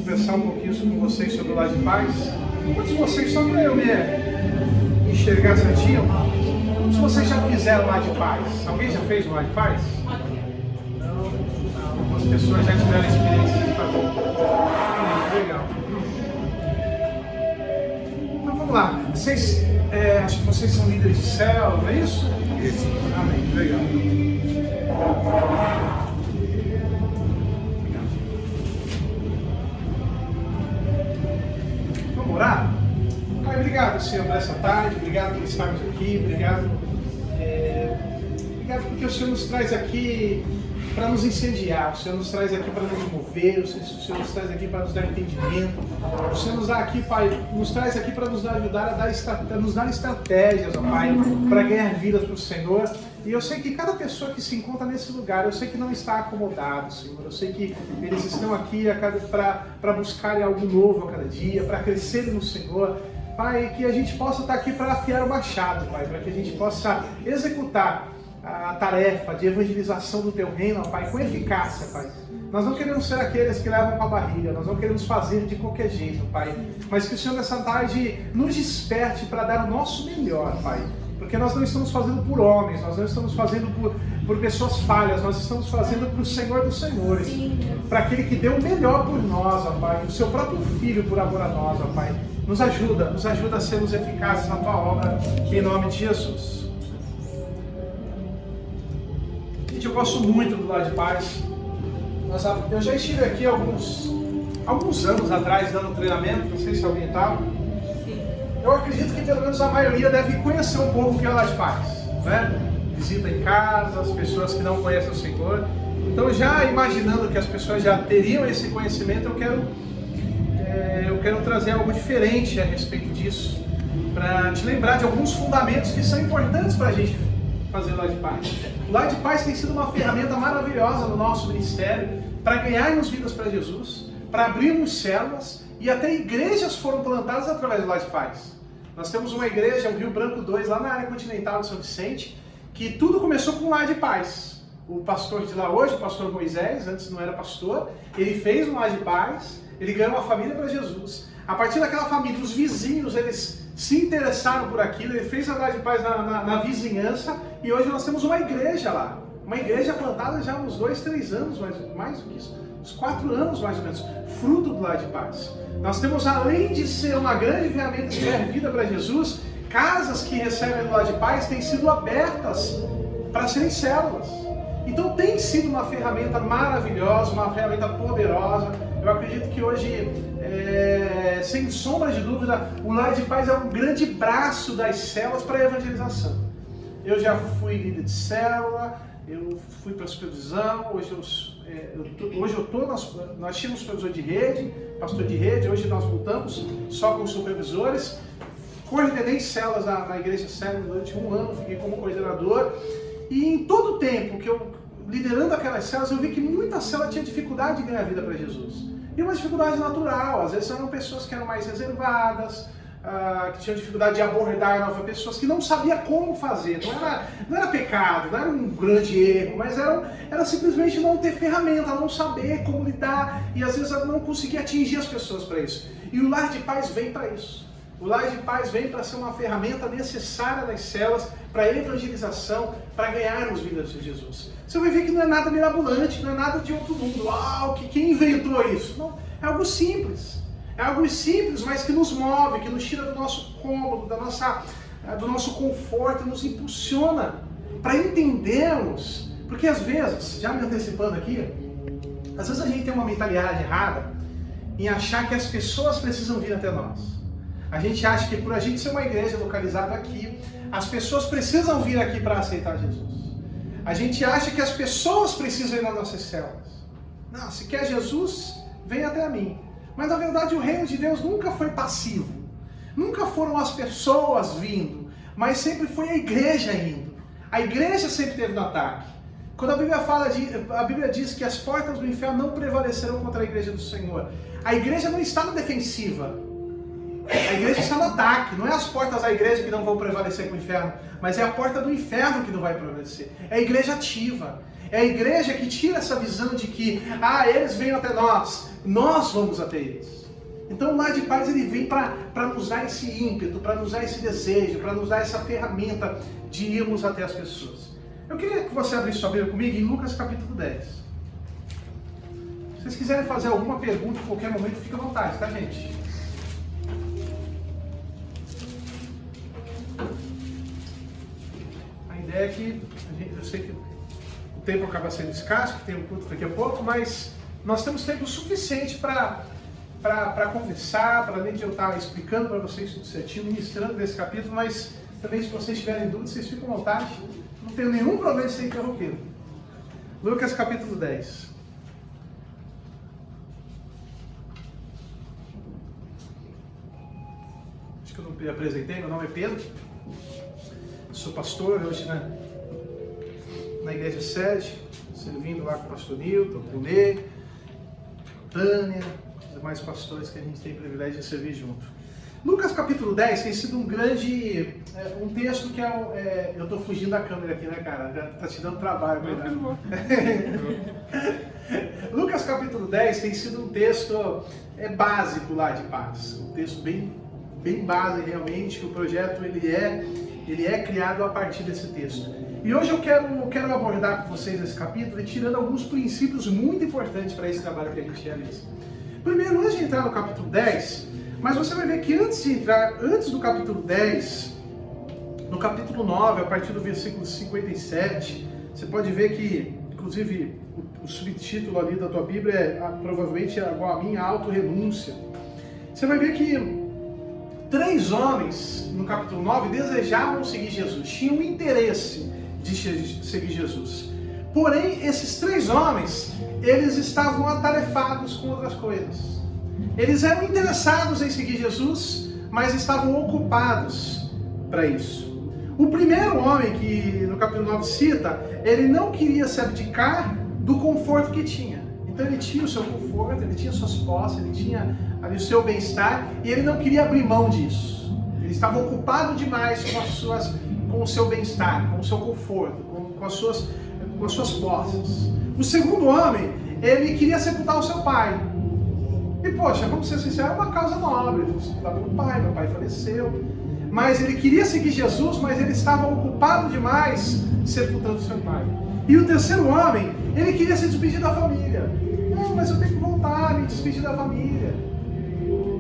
conversar um pouquinho com vocês sobre o Lar de Paz. Quantos de vocês, só para eu me enxergar certinho, quantos de vocês já fizeram Lar de Paz? Alguém já fez um Lar de Paz? Não. Algumas pessoas já tiveram experiência de fazer. Legal. Então vamos lá. Vocês, acho que vocês são líderes de célula, não é isso? Isso. Amém. Legal. Vamos orar? Pai, obrigado, Senhor, por essa tarde. Obrigado por estarmos aqui. Obrigado porque o Senhor nos traz aqui para nos incendiar. O Senhor nos traz aqui para nos mover. O Senhor nos traz aqui para nos dar entendimento. O Senhor nos dá aqui, Pai, nos traz aqui para nos ajudar a nos dar estratégias, ó Pai, para ganhar vidas para o Senhor. E eu sei que cada pessoa que se encontra nesse lugar, eu sei que não está acomodado, Senhor. Eu sei que eles estão aqui para buscarem algo novo a cada dia, para crescerem no Senhor. Pai, que a gente possa estar aqui para afiar o machado, Pai, para que a gente possa executar a tarefa de evangelização do Teu reino, Pai, com eficácia, Pai. Nós não queremos ser aqueles que levam com a barriga, nós não queremos fazer de qualquer jeito, Pai, mas que o Senhor nessa tarde nos desperte para dar o nosso melhor, Pai. Porque nós não estamos fazendo por homens, nós não estamos fazendo por pessoas falhas, nós estamos fazendo para o Senhor dos Senhores, para aquele que deu o melhor por nós, ó Pai, o seu próprio Filho por amor a nós, ó Pai. Nos ajuda a sermos eficazes na Tua obra, em nome de Jesus. Gente, eu gosto muito do Lar de Paz. Eu já estive aqui alguns anos atrás dando treinamento, não sei se alguém estava. Eu acredito que pelo menos a maioria deve conhecer um pouco o que é o Lar de Paz, né? Visita em casa, as pessoas que não conhecem o Senhor. Então, já imaginando que as pessoas já teriam esse conhecimento, eu quero trazer algo diferente a respeito disso, para te lembrar de alguns fundamentos que são importantes para a gente fazer o Lar de Paz. O Lar de Paz tem sido uma ferramenta maravilhosa no nosso ministério para ganharmos vidas para Jesus, para abrirmos células, e até igrejas foram plantadas através do Lar de Paz. Nós temos uma igreja, o Rio Branco 2, lá na área continental de São Vicente, que tudo começou com um Lar de Paz. O pastor de lá hoje, o pastor Moisés, antes não era pastor, ele fez um Lar de Paz, ele ganhou uma família para Jesus. A partir daquela família, os vizinhos, eles se interessaram por aquilo, ele fez a Lar de Paz na vizinhança, e hoje nós temos uma igreja lá. Uma igreja plantada já há uns 2, 3 anos, mais do que isso, uns 4 anos mais ou menos, fruto do Lar de Paz. Nós temos, além de ser uma grande ferramenta de dar vida para Jesus, casas que recebem o Lar de Paz têm sido abertas para serem células. Então tem sido uma ferramenta maravilhosa, uma ferramenta poderosa. Eu acredito que hoje, sem sombra de dúvida, o Lar de Paz é um grande braço das células para a evangelização. Eu já fui líder de célula, eu fui para a supervisão, nós tínhamos supervisor de rede, pastor de rede, hoje nós voltamos só com os supervisores. Coordenei células na igreja célula durante 1 ano, fiquei como coordenador, e em todo o tempo que eu liderando aquelas células, eu vi que muita célula tinha dificuldade de ganhar vida para Jesus. E uma dificuldade natural, às vezes eram pessoas que eram mais reservadas, que tinham dificuldade de abordar novas pessoas, que não sabia como fazer. Não era pecado, não era um grande erro, mas era simplesmente não ter ferramenta, não saber como lidar, e às vezes não conseguir atingir as pessoas para isso. E o Lar de Paz vem para isso. O Lar de Paz vem para ser uma ferramenta necessária das células para a evangelização, para ganharmos vidas de Jesus. Você vai ver que não é nada mirabolante, não é nada de outro mundo. Uau, quem inventou isso? Não, é algo simples. É algo simples, mas que nos move, que nos tira do nosso cômodo, do nosso conforto, nos impulsiona para entendermos. Porque às vezes, já me antecipando aqui, às vezes a gente tem uma mentalidade errada em achar que as pessoas precisam vir até nós. A gente acha que por a gente ser uma igreja localizada aqui, as pessoas precisam vir aqui para aceitar Jesus. A gente acha que as pessoas precisam ir nas nossas células. Não, se quer Jesus, vem até a mim. Mas na verdade o reino de Deus nunca foi passivo. Nunca foram as pessoas vindo, mas sempre foi a igreja indo. A igreja sempre esteve no ataque. Quando a Bíblia diz que as portas do inferno não prevalecerão contra a igreja do Senhor. A igreja não está na defensiva. A igreja está no ataque. Não é as portas da igreja que não vão prevalecer com o inferno, mas é a porta do inferno que não vai prevalecer. É a igreja ativa. É a igreja que tira essa visão de que, eles vêm até nós, nós vamos até eles. Então o Lar de Paz ele vem para nos dar esse ímpeto, para nos dar esse desejo, para nos dar essa ferramenta de irmos até as pessoas. Eu queria que você abrisse sua Bíblia comigo em Lucas capítulo 10. Se vocês quiserem fazer alguma pergunta em qualquer momento, fica à vontade, tá, gente? A ideia é que, eu sei que o tempo acaba sendo escasso, que tem um culto daqui a pouco, mas nós temos tempo suficiente para conversar, para além de eu estar explicando para vocês tudo certinho, ministrando nesse capítulo, mas também se vocês tiverem dúvidas, vocês ficam à vontade, não tenho nenhum problema em ser interrompido. Lucas capítulo 10. Acho que eu não me apresentei, meu nome é Pedro, sou pastor hoje na igreja sede, servindo lá com o pastor Nilton, com o Ney, Tânia, os demais pastores que a gente tem o privilégio de servir junto. Lucas capítulo 10 tem sido um grande, um texto que eu estou fugindo da câmera aqui, né, cara? Já tá te dando trabalho, cuidado. Lucas capítulo 10 tem sido um texto básico lá de paz, um texto bem básico realmente, que o projeto ele é criado a partir desse texto. E hoje eu quero abordar com vocês esse capítulo e tirando alguns princípios muito importantes para esse trabalho que a gente realiza. Primeiro, antes de entrar no capítulo 10, mas você vai ver que antes do capítulo 10, no capítulo 9, a partir do versículo 57, você pode ver que, inclusive, o subtítulo ali da tua Bíblia provavelmente é igual a mim, a autorrenúncia. Você vai ver que 3 homens, no capítulo 9, desejavam seguir Jesus, tinham interesse de seguir Jesus. Porém, esses 3 homens, eles estavam atarefados com outras coisas. Eles eram interessados em seguir Jesus, mas estavam ocupados para isso. O primeiro homem que no capítulo 9 cita, ele não queria se abdicar do conforto que tinha. Então ele tinha o seu conforto, ele tinha suas posses, ele tinha ali o seu bem-estar e ele não queria abrir mão disso. Ele estava ocupado demais com o seu bem-estar, com o seu conforto, com as suas posses. O segundo homem, ele queria sepultar o seu pai. E poxa, vamos ser sinceros, é uma causa nobre. Ele sepultar meu pai faleceu. Mas ele queria seguir Jesus, mas ele estava ocupado demais sepultando seu pai. E o terceiro homem, ele queria se despedir da família. Não, mas eu tenho que voltar, me despedir da família.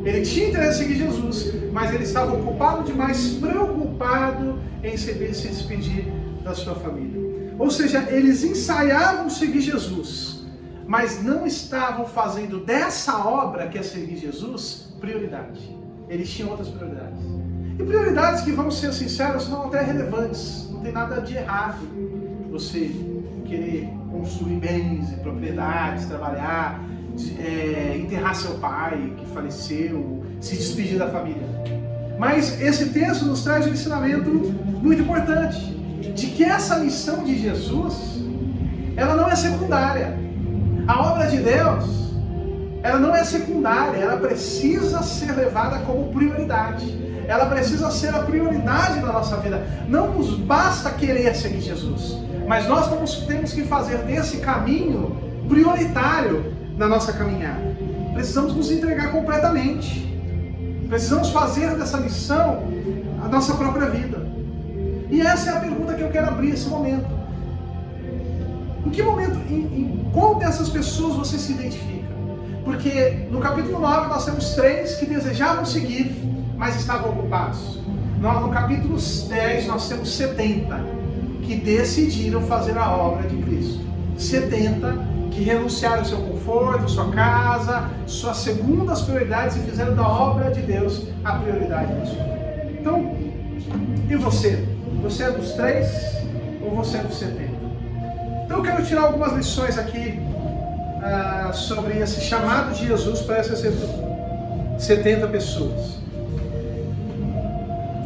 Ele tinha interesse em seguir Jesus, mas ele estava ocupado demais, preocupado em se despedir da sua família. Ou seja, eles ensaiavam seguir Jesus, mas não estavam fazendo dessa obra, que é seguir Jesus, prioridade. Eles tinham outras prioridades. E prioridades que, vamos ser sinceros, são até relevantes. Não tem nada de errado você querer construir bens e propriedades, trabalhar, enterrar seu pai que faleceu, se despedir da família. Mas esse texto nos traz um ensinamento muito importante, de que essa missão de Jesus, ela não é secundária. A obra de Deus, ela não é secundária, ela precisa ser levada como prioridade. Ela precisa ser a prioridade da nossa vida. Não nos basta querer seguir Jesus, mas nós temos que fazer desse caminho prioritário na nossa caminhada. Precisamos nos entregar completamente. Precisamos fazer dessa missão a nossa própria vida. E essa é a pergunta que eu quero abrir esse momento. Em que momento, em qual dessas pessoas você se identifica? Porque no capítulo 9 nós temos 3 que desejavam seguir, mas estavam ocupados. No capítulo 10 nós temos 70 que decidiram fazer a obra de Cristo. 70 que renunciaram ao seu conforto, sua casa, suas segundas prioridades e fizeram da obra de Deus a prioridade da sua vida. Então, e você? Você é dos 3 ou você é dos 70? Então eu quero tirar algumas lições aqui sobre esse chamado de Jesus para essas 70 pessoas.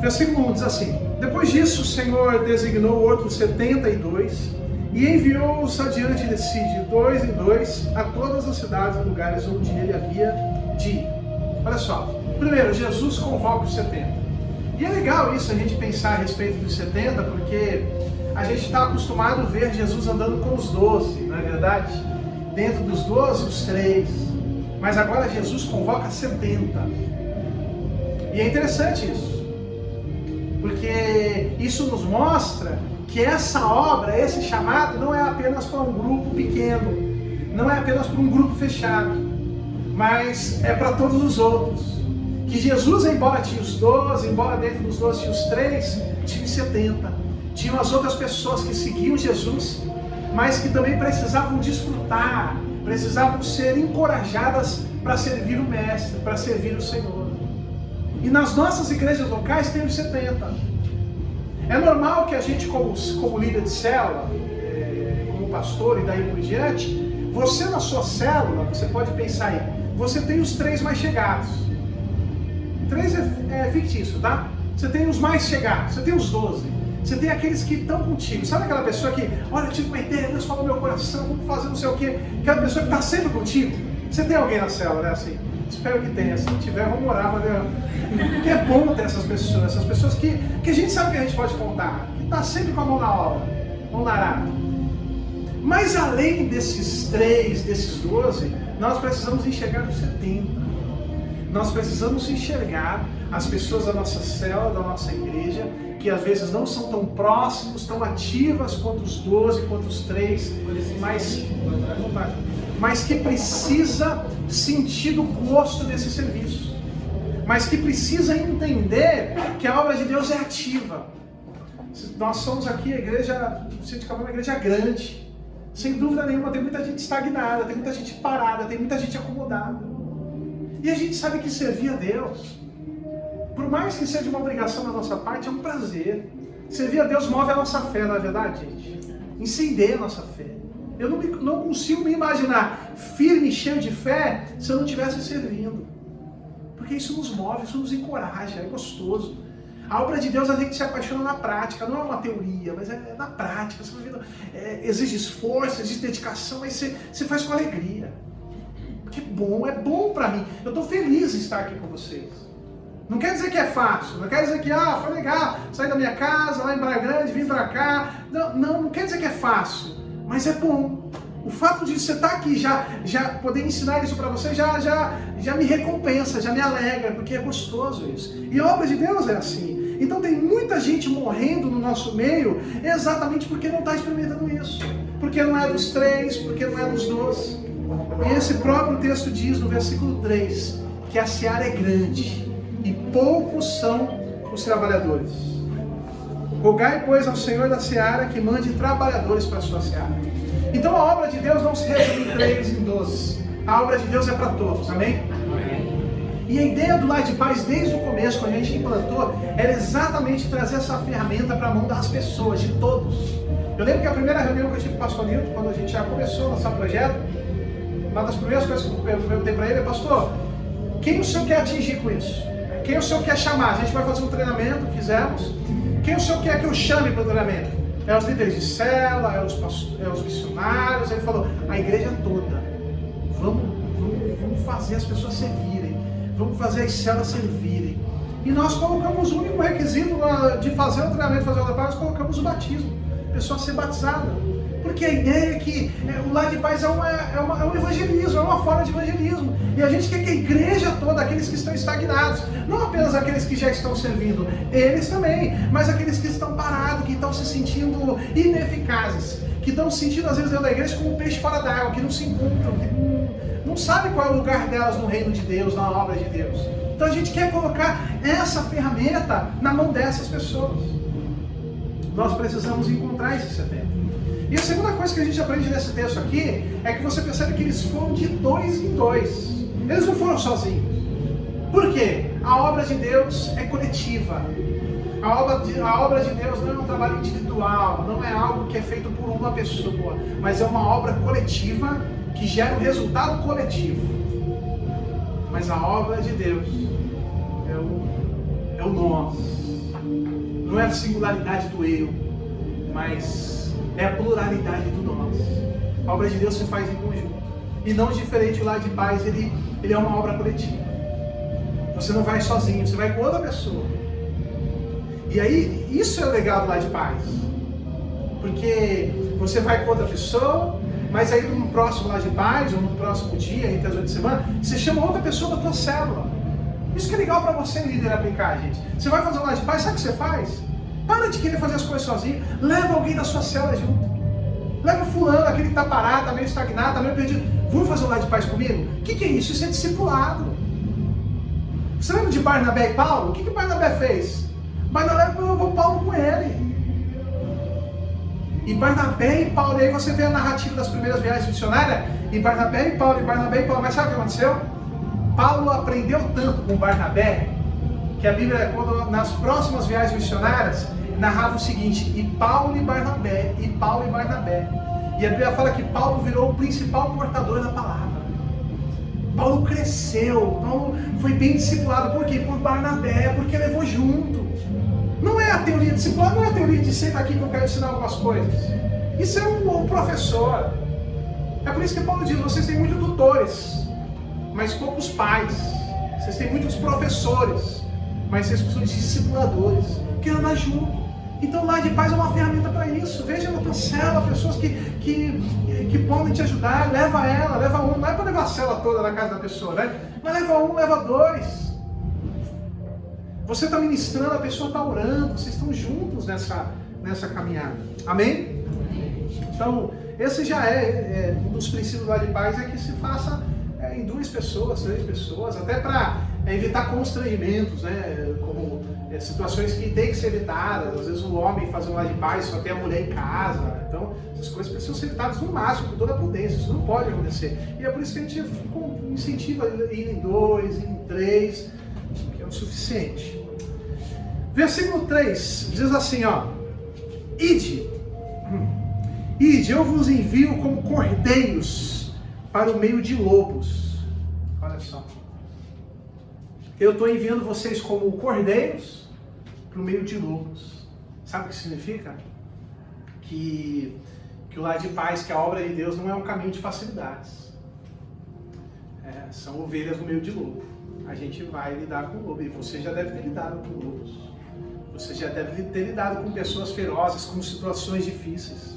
Versículo 1 diz assim: depois disso o Senhor designou outros 72 e enviou-os adiante de si, de 2 em 2, a todas as cidades e lugares onde ele havia de ir. Olha só, primeiro, Jesus convoca os 70. E é legal isso, a gente pensar a respeito dos 70, porque a gente está acostumado a ver Jesus andando com os 12, não é verdade? Dentro dos 12, os 3. Mas agora Jesus convoca 70. E é interessante isso, porque isso nos mostra que essa obra, esse chamado, não é apenas para um grupo pequeno, não é apenas para um grupo fechado, mas é para todos os outros. Que Jesus, embora tinha os 12, embora dentro dos 12 tinha os 3, tinha os 70. Tinham as outras pessoas que seguiam Jesus, mas que também precisavam desfrutar, precisavam ser encorajadas para servir o Mestre, para servir o Senhor. E nas nossas igrejas locais tem os 70. É normal que a gente, como líder de célula, como pastor e daí por diante, você na sua célula, você pode pensar aí, você tem os 3 mais chegados. 3 é fictício, tá? Você tem os mais chegados, você tem os 12. Você tem aqueles que estão contigo. Sabe aquela pessoa que, olha, eu tive uma ideia, Deus falou no meu coração, vamos fazer não sei o quê. Aquela pessoa que está sempre contigo. Você tem alguém na célula, né? Assim, espero que tenha. Se não tiver, vamos orar. Porque é bom ter essas pessoas que a gente sabe que a gente pode contar, que está sempre com a mão na obra, mão na arada. Mas além desses 3, desses 12, nós precisamos enxergar os 70. Nós precisamos enxergar as pessoas da nossa célula, da nossa igreja, que às vezes não são tão próximos, tão ativas quanto os 12, quanto os 3, mas que precisa sentir o gosto desse serviço, mas que precisa entender que a obra de Deus é ativa. Nós somos aqui a igreja, uma igreja grande, sem dúvida nenhuma, tem muita gente estagnada, tem muita gente parada, tem muita gente acomodada, e a gente sabe que servir a Deus, por mais que seja uma obrigação da nossa parte, é um prazer. Servir a Deus move a nossa fé, não é verdade, gente? Incendeia a nossa fé. Eu não consigo me imaginar firme, cheio de fé, se eu não estivesse servindo. Porque isso nos move, isso nos encoraja, é gostoso. A obra de Deus a gente se apaixona na prática, não é uma teoria, mas é na prática. Exige esforço, exige dedicação, mas você faz com alegria. Porque é bom para mim. Eu estou feliz em estar aqui com vocês. Não quer dizer que é fácil, não quer dizer que foi legal, sair da minha casa, lá em Praia Grande, vim para cá. Não quer dizer que é fácil, mas é bom. O fato de você estar aqui, já poder ensinar isso para você, já me recompensa, já me alegra, porque é gostoso isso. E a obra de Deus é assim. Então tem muita gente morrendo no nosso meio, exatamente porque não está experimentando isso. Porque não é dos 3, porque não é dos 12. E esse próprio texto diz no versículo 3, que a seara é grande e poucos são os trabalhadores. Rogai, pois, ao Senhor da seara que mande trabalhadores para a sua seara. Então a obra de Deus não se resume em 3, em 12. A obra de Deus é para todos, amém? Amém? E a ideia do Lar de Paz, desde o começo, quando a gente implantou, era exatamente trazer essa ferramenta para a mão das pessoas, de todos. Eu lembro que a primeira reunião que eu tive com o pastor Nilton, quando a gente já começou a lançar o projeto, uma das primeiras coisas que eu perguntei para ele é: pastor, quem o senhor quer atingir com isso? Quem o senhor quer chamar? A gente vai fazer um treinamento, fizemos. Quem o senhor quer que eu chame para o treinamento? É os líderes de célula, é os missionários. Ele falou: a igreja toda. Vamos fazer as pessoas servirem. Vamos fazer as células servirem. E nós colocamos o único requisito de fazer o treinamento, fazer o trabalho, nós colocamos o batismo. A pessoa ser batizada. Porque a ideia é que o Lar de Paz é um evangelismo, é uma forma de evangelismo. E a gente quer que a igreja toda, aqueles que estão estagnados, não apenas aqueles que já estão servindo, eles também, mas aqueles que estão parados, que estão se sentindo ineficazes, que estão se sentindo às vezes dentro da igreja como um peixe fora d'água, que não se encontram, que não sabem qual é o lugar delas no reino de Deus, na obra de Deus. Então a gente quer colocar essa ferramenta na mão dessas pessoas. Nós precisamos encontrar esses 70. E a segunda coisa que a gente aprende nesse texto aqui é que você percebe que eles foram de 2 em 2. Eles não foram sozinhos. Por quê? A obra de Deus é coletiva. A obra de Deus não é um trabalho individual, não é algo que é feito por uma pessoa, mas é uma obra coletiva que gera um resultado coletivo. Mas a obra de Deus é o nós. Não é a singularidade do eu, mas é a pluralidade do nós. A obra de Deus se faz em conjunto. E não diferente do Lar de Paz, ele é uma obra coletiva. Você não vai sozinho, você vai com outra pessoa. E aí, isso é o legal do Lar de Paz. Porque você vai com outra pessoa, mas aí no próximo Laje de Paz, ou no próximo dia, entre as 8 semanas, você chama outra pessoa da tua célula. Isso que é legal para você, líder, aplicar, gente. Você vai fazer um Laje de Paz, sabe o que você faz? Para de querer fazer as coisas sozinho, leva alguém da sua célula junto. Leva fulano, aquele que está parado, está meio estagnado, está meio perdido. Vamos fazer um Laje de Paz comigo? O que é isso? Isso é discipulado. Você lembra de Barnabé e Paulo? O que Barnabé fez? Barnabé levou Paulo com ele. E Barnabé e Paulo, e aí você vê a narrativa das primeiras viagens missionárias, e Barnabé e Paulo, mas sabe o que aconteceu? Paulo aprendeu tanto com Barnabé, que a Bíblia, quando, nas próximas viagens missionárias, narrava o seguinte, e Paulo e Barnabé, e Paulo e Barnabé. E a Bíblia fala que Paulo virou o principal portador da palavra. Paulo cresceu, Paulo foi bem discipulado, por quê? Por Barnabé, porque levou junto. Não é a teoria de discipulado, não é a teoria de senta aqui que eu quero ensinar algumas coisas. Isso é um professor. É por isso que Paulo diz, vocês têm muitos tutores, mas poucos pais. Vocês têm muitos professores, mas vocês precisam de discipuladores, que andam junto. Então, Laje de Paz é uma ferramenta para isso. Veja na tua célula pessoas que podem te ajudar. Leva ela, leva um. Não é para levar a célula toda na casa da pessoa, né? Mas leva um, leva dois. Você está ministrando, a pessoa está orando. Vocês estão juntos nessa caminhada. Amém? Então, esse já é um dos princípios do Laje de Paz, é que se faça em 2 pessoas, 3 pessoas, até para evitar constrangimentos, né? Como situações que tem que ser evitadas. Às vezes o homem faz um Laje de Paz só tem a mulher em casa. Então, essas coisas precisam ser evitadas no máximo, com toda a prudência. Isso não pode acontecer. E é por isso que a gente incentiva ir em 2, ir em 3, que é o suficiente. Versículo 3 diz assim, ó: Ide, eu vos envio como cordeiros para o meio de lobos. Olha só. Eu estou enviando vocês como cordeiros para o meio de lobos. Sabe o que significa? Que o Laje de Paz, que a obra de Deus não é um caminho de facilidades. São ovelhas no meio de lobo. A gente vai lidar com lobo. E você já deve ter lidado com lobos. Você já deve ter lidado com pessoas ferozes, com situações difíceis.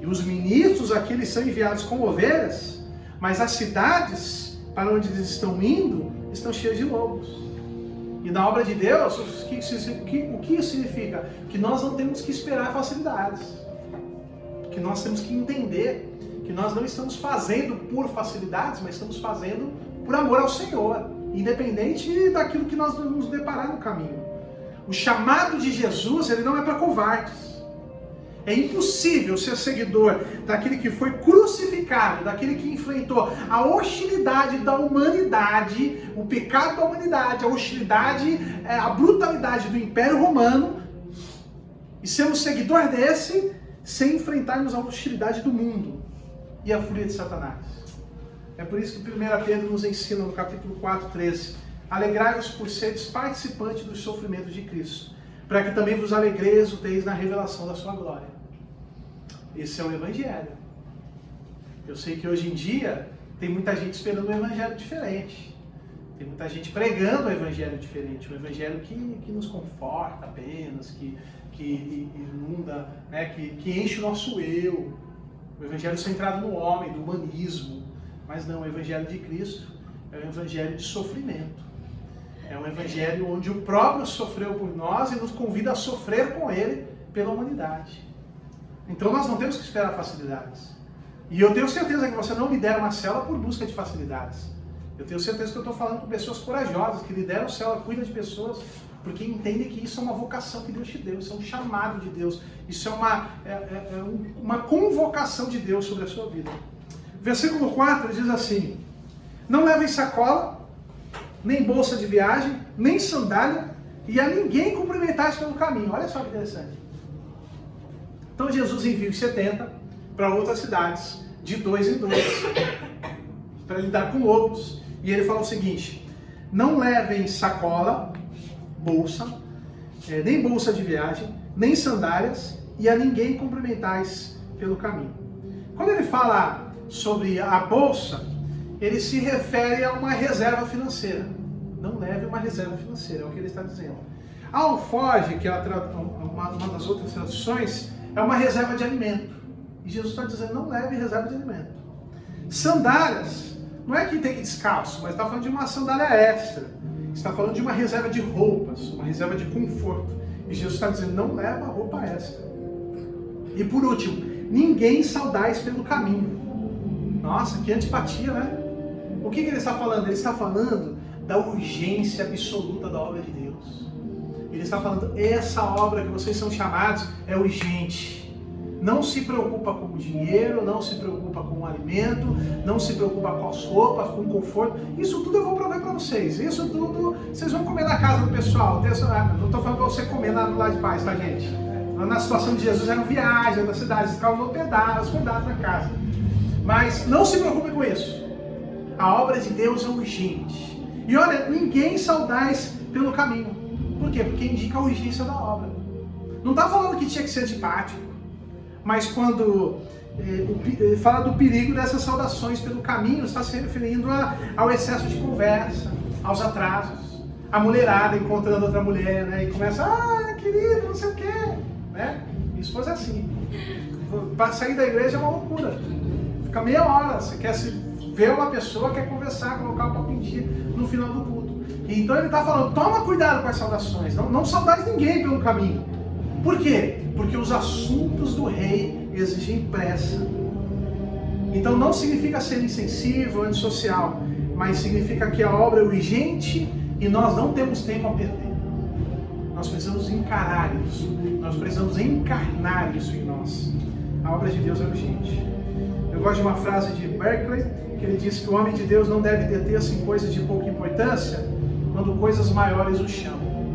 E os ministros aqui, eles são enviados como ovelhas, mas as cidades para onde eles estão indo estão cheias de lobos. E na obra de Deus, o que isso significa? Que nós não temos que esperar facilidades. Que nós temos que entender que nós não estamos fazendo por facilidades, mas estamos fazendo por amor ao Senhor, independente daquilo que nós vamos nos deparar no caminho. O chamado de Jesus, ele não é para covardes. É impossível ser seguidor daquele que foi crucificado, daquele que enfrentou a hostilidade da humanidade, o pecado da humanidade, a hostilidade, a brutalidade do Império Romano, e sermos seguidor desse sem enfrentarmos a hostilidade do mundo e a fúria de Satanás. É por isso que 1 Pedro nos ensina no capítulo 4, 13: alegrai-vos por seres participantes dos sofrimentos de Cristo, para que também vos alegreis na revelação da sua glória. Esse é o Evangelho. Eu sei que hoje em dia tem muita gente esperando um Evangelho diferente. Tem muita gente pregando um Evangelho diferente. Um Evangelho que nos conforta apenas, que inunda, né? que enche o nosso eu. O Evangelho centrado no homem, do humanismo. Mas não, o Evangelho de Cristo é um Evangelho de sofrimento. É um Evangelho onde o próprio sofreu por nós e nos convida a sofrer com Ele pela humanidade. Então nós não temos que esperar facilidades. E eu tenho certeza que você não lidera uma célula por busca de facilidades. Eu tenho certeza que eu estou falando com pessoas corajosas, que lideram célula, cuidam de pessoas, porque entendem que isso é uma vocação que Deus te deu, isso é um chamado de Deus, isso é uma convocação de Deus sobre a sua vida. Versículo 4 diz assim: não levem sacola, nem bolsa de viagem, nem sandália, e a ninguém cumprimentais pelo caminho. Olha só que interessante. Então Jesus envia os 70 para outras cidades, de 2 em 2, para lidar com lobos. E ele fala o seguinte: não levem sacola, bolsa, nem bolsa de viagem, nem sandálias, e a ninguém cumprimentais pelo caminho. Quando ele fala sobre a bolsa, ele se refere a uma reserva financeira. Não leve uma reserva financeira, é o que ele está dizendo. A alforge, que é uma das outras traduções, é uma reserva de alimento. E Jesus está dizendo, não leve reserva de alimento. Sandálias, não é que tem que ir descalço, mas está falando de uma sandália extra. Está falando de uma reserva de roupas, uma reserva de conforto. E Jesus está dizendo, não leva roupa extra. E por último, ninguém saudais pelo caminho. Nossa, que antipatia, né? O que ele está falando? Ele está falando da urgência absoluta da obra de Deus. Ele está falando, essa obra que vocês são chamados é urgente. Não se preocupa com o dinheiro, não se preocupa com o alimento, não se preocupa com as roupas, com o conforto. Isso tudo eu vou prover para vocês. Isso tudo vocês vão comer na casa do pessoal. Não estou falando para você comer lá no Lar de Paz, tá, gente? Na situação de Jesus eram viagens da cidade, eles ficavam hospedados na casa. Mas não se preocupe com isso. A obra de Deus é urgente. E olha, ninguém saudais pelo caminho. Por quê? Porque indica a urgência da obra. Não está falando que tinha que ser antipático. Mas quando fala do perigo dessas saudações pelo caminho, está se referindo ao excesso de conversa, aos atrasos. A mulherada encontrando outra mulher, né? E começa, querido, não sei o quê. Né? Minha esposa é assim. Para sair da igreja é uma loucura. Fica meia hora, você quer ver uma pessoa, quer conversar, colocar o papo em dia no final do culto. Então ele está falando, toma cuidado com as saudações, não saudais ninguém pelo caminho. Por quê? Porque os assuntos do rei exigem pressa. Então não significa ser insensível, antissocial, mas significa que a obra é urgente e nós não temos tempo a perder. Nós precisamos encarar isso, nós precisamos encarnar isso em nós. A obra de Deus é urgente. Eu gosto de uma frase de Berkeley, que ele diz que o homem de Deus não deve deter-se em coisas de pouca importância, quando coisas maiores o chamam.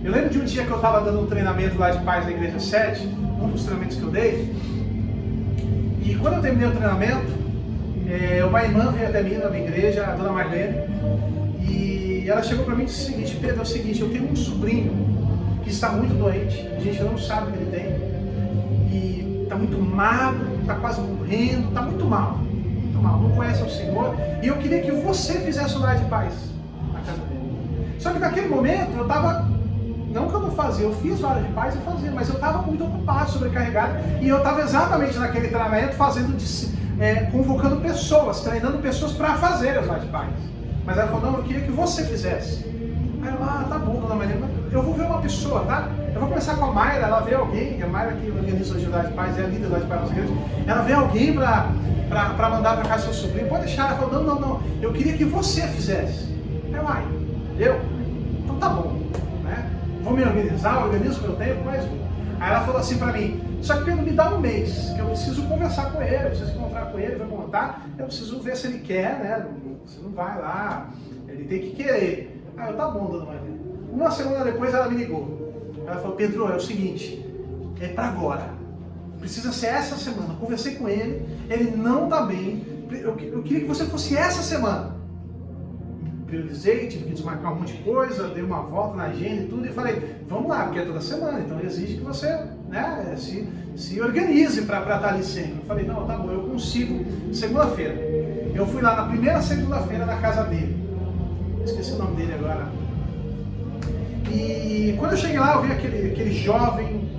Eu lembro de um dia que eu estava dando um treinamento lá de paz na Igreja 7, um dos treinamentos que eu dei, e quando eu terminei o treinamento, uma irmã veio até mim na minha igreja, a dona Marlene, e ela chegou para mim e disse o seguinte, Pedro, é o seguinte, eu tenho um sobrinho que está muito doente, a gente não sabe o que ele tem, e está muito magro, está quase morrendo, está muito mal, não conhece o Senhor, e eu queria que você fizesse o lar de paz na casa dele. Só que naquele momento eu estava, não que eu não fazia, eu fiz lar de paz e fazia, mas eu estava muito ocupado, sobrecarregado, e eu estava exatamente naquele treinamento convocando pessoas, treinando pessoas para fazer os lar de paz. Mas ela falou, não, eu queria que você fizesse. Aí eu, tá bom, dona Maria, eu vou ver uma pessoa, tá? Eu vou começar com a Mayra, ela vê alguém, a Mayra que organiza o lar de paz, é a líder do lar de paz da nossa igreja, ela vê alguém para mandar para casa do seu sobrinho, pode deixar. Ela falou, não, eu queria que você fizesse. Aí eu? Então tá bom, né? Vou me organizar, organizo o meu tempo, mas... Aí ela falou assim para mim, só que Pedro, me dá um mês, que eu preciso conversar com ele, eu preciso encontrar com ele, vai contar, eu preciso ver se ele quer, né? Você não vai lá, ele tem que querer. Aí eu, tá bom, dona Maria. Uma semana depois ela me ligou. Ela falou, Pedro, é o seguinte, é para agora. Precisa ser essa semana. Conversei com ele, ele não tá bem, eu queria que você fosse essa semana. Priorizei, tive que desmarcar um monte de coisa, dei uma volta na agenda e tudo, e falei, vamos lá, porque é toda semana, então exige que você, né, se organize para estar ali sempre. Eu falei, não, tá bom, eu consigo, segunda-feira. Eu fui lá na primeira segunda-feira na casa dele, esqueci o nome dele agora. E quando eu cheguei lá, eu vi aquele jovem,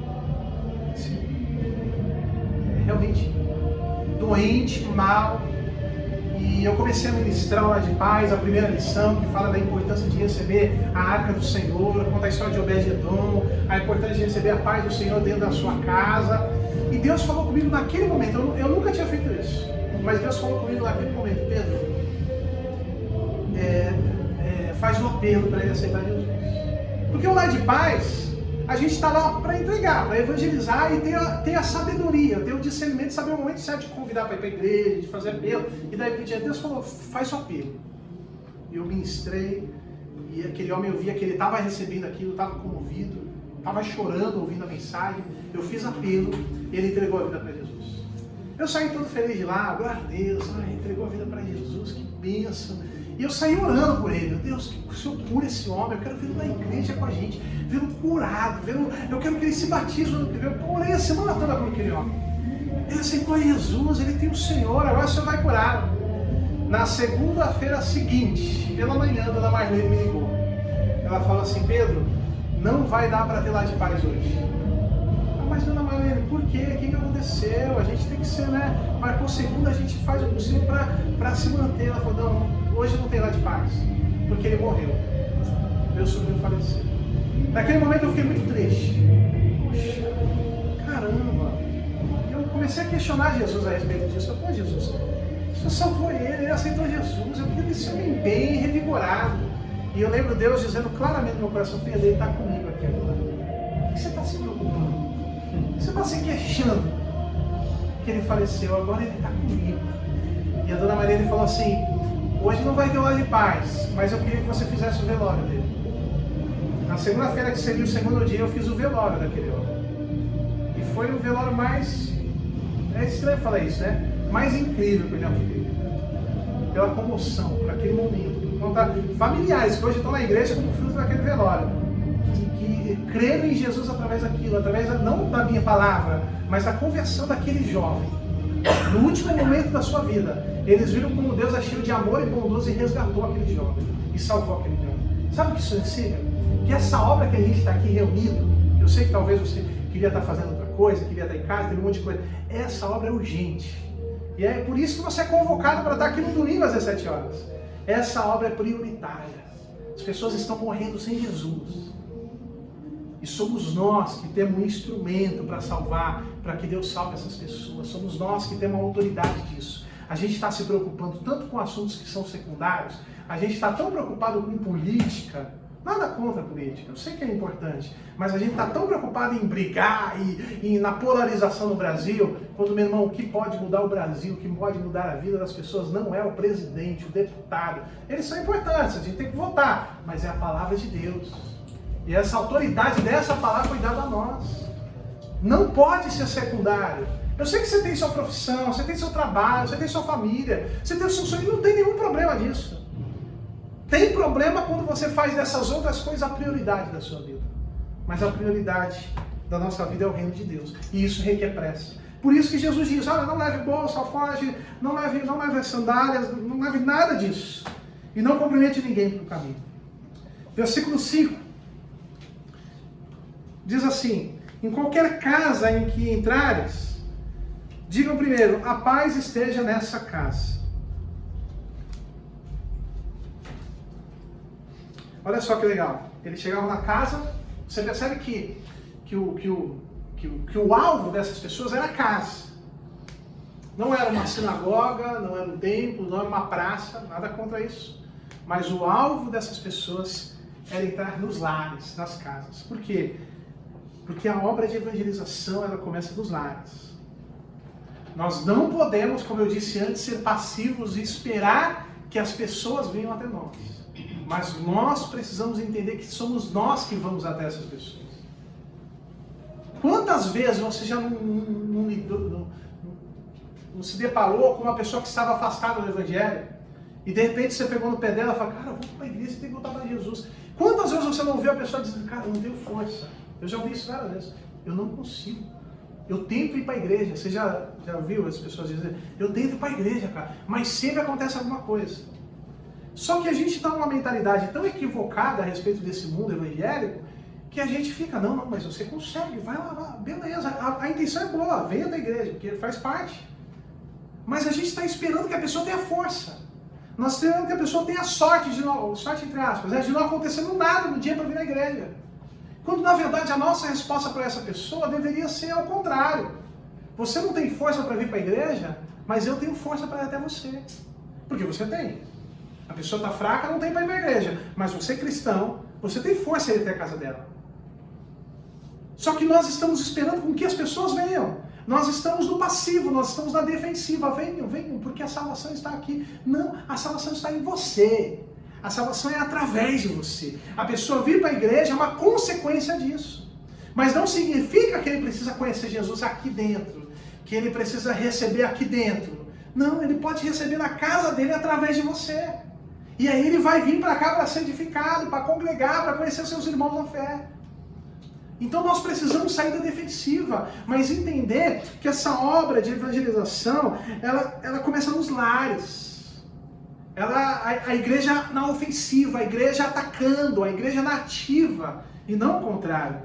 assim, realmente doente, mal. E eu comecei a ministrar lá de paz, a primeira lição, que fala da importância de receber a arca do Senhor, conta a história de Obed-Edom, a importância de receber a paz do Senhor dentro da sua casa. E Deus falou comigo naquele momento, eu nunca tinha feito isso, mas Deus falou comigo naquele momento, Pedro, faz um apelo para ele aceitar Jesus. Porque o lar de paz, a gente está lá para entregar, para evangelizar e ter a sabedoria, ter o discernimento de saber o momento certo de convidar para ir para a igreja, de fazer apelo. E daí por dia Deus falou, faz o apelo. E eu ministrei, e aquele homem, eu via que ele estava recebendo aquilo, estava comovido, estava chorando ouvindo a mensagem. Eu fiz apelo, ele entregou a vida para Jesus. Eu saí todo feliz de lá, glória a Deus, entregou a vida para Jesus, que bênção. E eu saí orando por ele, Deus, que o Senhor cura esse homem, eu quero vê-lo na igreja com a gente, vê-lo curado, eu quero que ele se batize no ano que vem. Eu orei a semana toda por aquele homem. Ele aceitou Jesus, ele tem o Senhor, agora o Senhor vai curar. Na segunda-feira seguinte, pela manhã, a dona Marlene me ligou. Ela falou assim, Pedro, não vai dar para ter lar de paz hoje. Mas mas dona Marlene, por quê? O que aconteceu? A gente tem que ser, né? Marcou segunda, a gente faz o possível para se manter. Ela falou, não, hoje não tem lá de paz, porque ele morreu. Meu sobrinho faleceu. Naquele momento eu fiquei muito triste. Poxa, caramba. Eu comecei a questionar Jesus a respeito disso. Eu falei, pô, Jesus, o Senhor salvou ele aceitou Jesus. Eu queria ver esse homem bem, revigorado. E eu lembro Deus dizendo claramente no meu coração, Pedro, ele está comigo aqui agora. Por que você está se preocupando? Você está se queixando que ele faleceu, agora ele está comigo. E a dona Maria falou assim, hoje não vai ter hora de paz, mas eu queria que você fizesse o velório dele. Na segunda-feira, que seria o segundo dia, eu fiz o velório daquele homem. E foi o velório mais, é estranho falar isso, né? Mais incrível que eu já fiz. Pela comoção, por aquele momento. Por conta familiares que hoje estão na igreja como fruto daquele velório. Que creram em Jesus através daquilo, através não da minha palavra, mas da conversão daquele jovem. No último momento da sua vida, eles viram como Deus é cheio de amor e bondoso e resgatou aquele jovem. E salvou aquele jovem. Sabe o que isso ensina? Que essa obra que a gente está aqui reunido, eu sei que talvez você queria estar fazendo outra coisa, queria estar em casa, tem um monte de coisa. Essa obra é urgente. E é por isso que você é convocado para estar aqui no domingo às 17 horas. Essa obra é prioritária. As pessoas estão morrendo sem Jesus. E somos nós que temos um instrumento para salvar, para que Deus salve essas pessoas. Somos nós que temos a autoridade disso. A gente está se preocupando tanto com assuntos que são secundários, a gente está tão preocupado com política, nada contra a política, eu sei que é importante, mas a gente está tão preocupado em brigar e na polarização no Brasil, quando, meu irmão, o que pode mudar o Brasil, o que pode mudar a vida das pessoas não é o presidente, o deputado. Eles são importantes, a gente tem que votar, mas é a palavra de Deus. E essa autoridade dessa palavra foi dada a nós. Não pode ser secundário. Eu sei que você tem sua profissão, você tem seu trabalho, você tem sua família, você tem o seu sonho, não tem nenhum problema disso. Tem problema quando você faz dessas outras coisas a prioridade da sua vida. Mas a prioridade da nossa vida é o reino de Deus. E isso requer pressa. Por isso que Jesus diz, olha, não leve bolsa, alforje, não leve sandálias, não leve nada disso. E não cumprimente ninguém pelo caminho. Versículo 5. Diz assim, em qualquer casa em que entrares, digam primeiro, a paz esteja nessa casa. Olha só que legal. Ele chegava na casa, você percebe que o alvo dessas pessoas era a casa. Não era uma sinagoga, não era um templo, não era uma praça, nada contra isso. Mas o alvo dessas pessoas era entrar nos lares, nas casas. Por quê? Porque a obra de evangelização, ela começa nos lares. Nós não podemos, como eu disse antes, ser passivos e esperar que as pessoas venham até nós. Mas nós precisamos entender que somos nós que vamos até essas pessoas. Quantas vezes você já não se deparou com uma pessoa que estava afastada do Evangelho e de repente você pegou no pé dela e falou, cara, vamos para a igreja, você tem que voltar para Jesus. Quantas vezes você não ouviu a pessoa dizendo, cara, eu não tenho força. Eu já ouvi isso várias vezes. Eu não consigo. Eu tento ir para a igreja. Você já ouviu as pessoas dizerem, eu tento ir para a igreja, cara, mas sempre acontece alguma coisa. Só que a gente está numa mentalidade tão equivocada a respeito desse mundo evangélico, que a gente fica, não, mas você consegue, vai lá, beleza, a intenção é boa, venha da igreja, porque faz parte. Mas a gente está esperando que a pessoa tenha força. Nós esperamos que a pessoa tenha sorte, sorte entre aspas, de não acontecendo nada no dia para vir na igreja. Quando na verdade a nossa resposta para essa pessoa deveria ser ao contrário. Você não tem força para vir para a igreja, mas eu tenho força para ir até você. Porque você tem. A pessoa está fraca, não tem para ir para a igreja. Mas você cristão, você tem força para ir até a casa dela. Só que nós estamos esperando com que as pessoas venham. Nós estamos no passivo, nós estamos na defensiva. Venham, porque a salvação está aqui. Não, a salvação está em você. A salvação é através de você. A pessoa vir para a igreja é uma consequência disso. Mas não significa que ele precisa conhecer Jesus aqui dentro. Que ele precisa receber aqui dentro. Não, ele pode receber na casa dele através de você. E aí ele vai vir para cá para ser edificado, para congregar, para conhecer seus irmãos na fé. Então nós precisamos sair da defensiva, mas entender que essa obra de evangelização, ela começa nos lares. A igreja na ofensiva, a igreja atacando, a igreja na ativa, e não o contrário.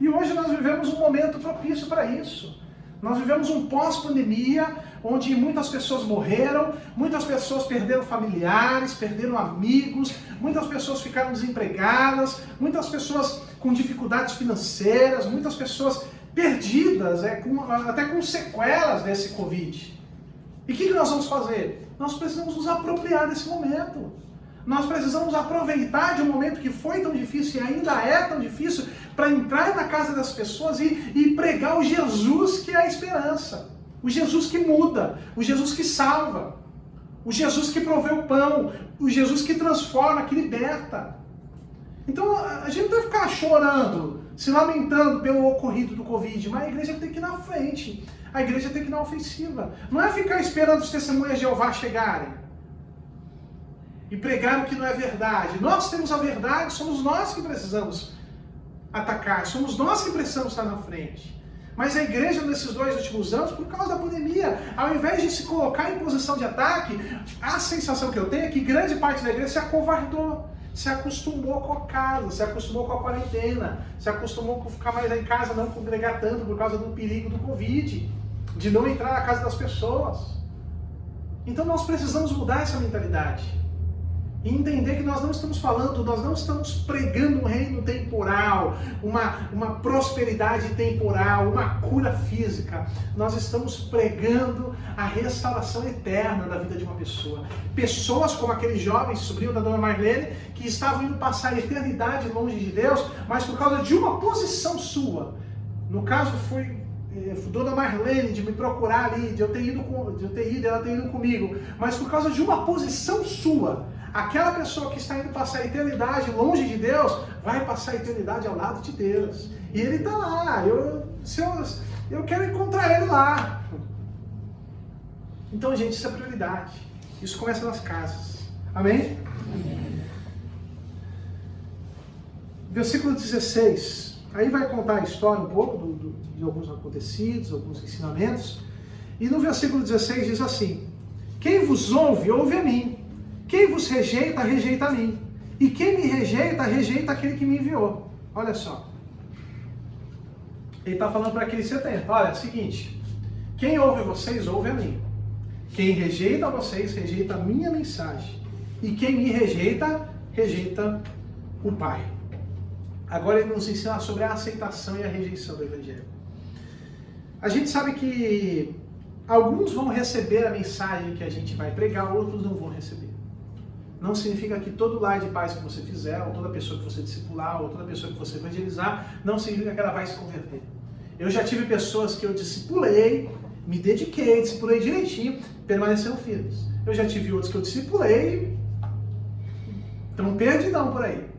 E hoje nós vivemos um momento propício para isso. Nós vivemos um pós-pandemia, onde muitas pessoas morreram, muitas pessoas perderam familiares, perderam amigos, muitas pessoas ficaram desempregadas, muitas pessoas com dificuldades financeiras, muitas pessoas perdidas, até com sequelas desse Covid. E o que nós vamos fazer? Nós precisamos nos apropriar desse momento. Nós precisamos aproveitar de um momento que foi tão difícil e ainda é tão difícil para entrar na casa das pessoas e pregar o Jesus que é a esperança. O Jesus que muda, o Jesus que salva, o Jesus que provê o pão, o Jesus que transforma, que liberta. Então a gente não deve ficar chorando, se lamentando pelo ocorrido do Covid, mas a igreja tem que ir na frente, a igreja tem que ir na ofensiva. Não é ficar esperando os testemunhas de Jeová chegarem e pregar o que não é verdade. Nós temos a verdade, somos nós que precisamos atacar, somos nós que precisamos estar na frente. Mas a igreja nesses 2 últimos anos, por causa da pandemia, ao invés de se colocar em posição de ataque, a sensação que eu tenho é que grande parte da igreja se acovardou, se acostumou com a casa, se acostumou com a quarentena, se acostumou com ficar mais em casa, não congregar tanto por causa do perigo do Covid, de não entrar na casa das pessoas. Então nós precisamos mudar essa mentalidade. E entender que nós não estamos pregando um reino temporal, uma prosperidade temporal, uma cura física. Nós estamos pregando a restauração eterna da vida de uma pessoa. Pessoas como aquele jovem, sobrinho da dona Marlene, que estavam indo passar a eternidade longe de Deus, mas por causa de uma posição sua. No caso foi Dona Marlene de me procurar ali, de eu ter ido, ela ter ido comigo, mas por causa de uma posição sua, aquela pessoa que está indo passar a eternidade longe de Deus, vai passar a eternidade ao lado de Deus. E ele está lá, eu quero encontrar ele lá. Então, gente, isso é prioridade. Isso começa nas casas. Amém? Versículo 16. Aí vai contar a história um pouco de alguns acontecidos, alguns ensinamentos. E no versículo 16 diz assim: quem vos ouve, ouve a mim. Quem vos rejeita, rejeita a mim. E quem me rejeita, rejeita aquele que me enviou. Olha só. Ele está falando para aquele 70. Olha, é o seguinte. Quem ouve vocês, ouve a mim. Quem rejeita vocês, rejeita a minha mensagem. E quem me rejeita, rejeita o Pai. Agora ele nos ensina sobre a aceitação e a rejeição do Evangelho. A gente sabe que alguns vão receber a mensagem que a gente vai pregar, outros não vão receber. Não significa que todo lar de paz que você fizer, ou toda pessoa que você discipular, ou toda pessoa que você evangelizar, não significa que ela vai se converter. Eu já tive pessoas que eu discipulei, me dediquei, discipulei direitinho, permaneceram firmes. Eu já tive outros que eu discipulei, estão perdidão por aí.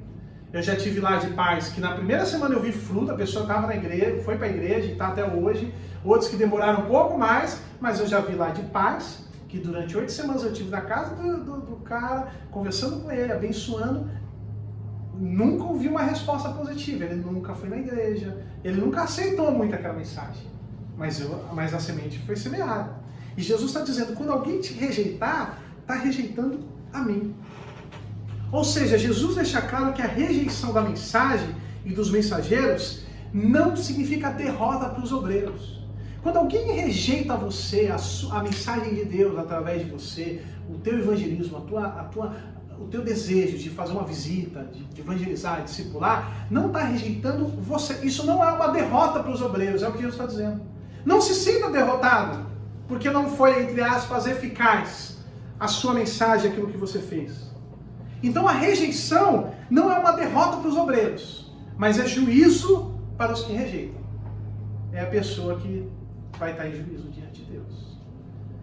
Eu já tive lar de paz que na primeira semana eu vi fruto, a pessoa estava na igreja, foi para a igreja e está até hoje. Outros que demoraram um pouco mais, mas eu já vi lar de paz, que durante 8 semanas eu estive na casa do cara, conversando com ele, abençoando. Nunca ouvi uma resposta positiva, ele nunca foi na igreja, ele nunca aceitou muito aquela mensagem. Mas a semente foi semeada. E Jesus está dizendo, quando alguém te rejeitar, está rejeitando a mim. Ou seja, Jesus deixa claro que a rejeição da mensagem e dos mensageiros não significa derrota para os obreiros. Quando alguém rejeita você, a mensagem de Deus através de você, o teu evangelismo, o teu desejo de fazer uma visita, de evangelizar, de discipular, não está rejeitando você. Isso não é uma derrota para os obreiros, é o que Jesus está dizendo. Não se sinta derrotado, porque não foi, entre aspas, eficaz a sua mensagem, aquilo que você fez. Então a rejeição não é uma derrota para os obreiros, mas é juízo para os que rejeitam. É a pessoa que vai estar em juízo diante de Deus.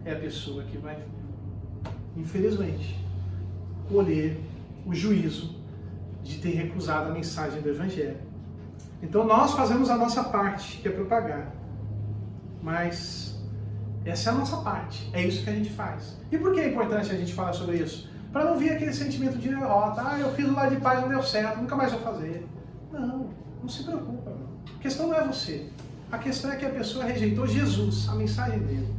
É a pessoa que vai, infelizmente, colher o juízo de ter recusado a mensagem do Evangelho. Então nós fazemos a nossa parte, que é propagar. Mas essa é a nossa parte. É isso que a gente faz. E por que é importante a gente falar sobre isso? Para não vir aquele sentimento de derrota. Eu fiz o lar de paz, não deu certo, nunca mais vou fazer. Não se preocupa. Não. A questão não é você. A questão é que a pessoa rejeitou Jesus, a mensagem dele.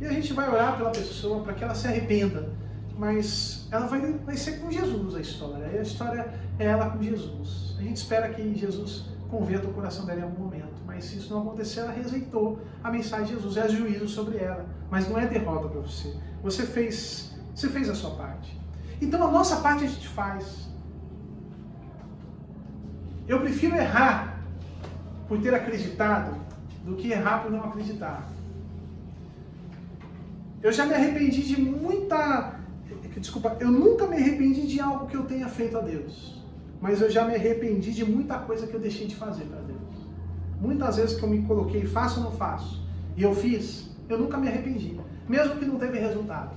E a gente vai orar pela pessoa para que ela se arrependa. Mas ela vai ser com Jesus a história. A história é ela com Jesus. A gente espera que Jesus converta o coração dela em algum momento. Mas se isso não acontecer, ela rejeitou a mensagem de Jesus, é juízo sobre ela. Mas não é derrota para você. Você fez a sua parte. Então a nossa parte a gente faz. Eu prefiro errar por ter acreditado do que errar por não acreditar. Eu já me arrependi de eu nunca me arrependi de algo que eu tenha feito a Deus. Mas eu já me arrependi de muita coisa que eu deixei de fazer para Deus. Muitas vezes que eu me coloquei, faço ou não faço, e eu fiz, eu nunca me arrependi. Mesmo que não teve resultado.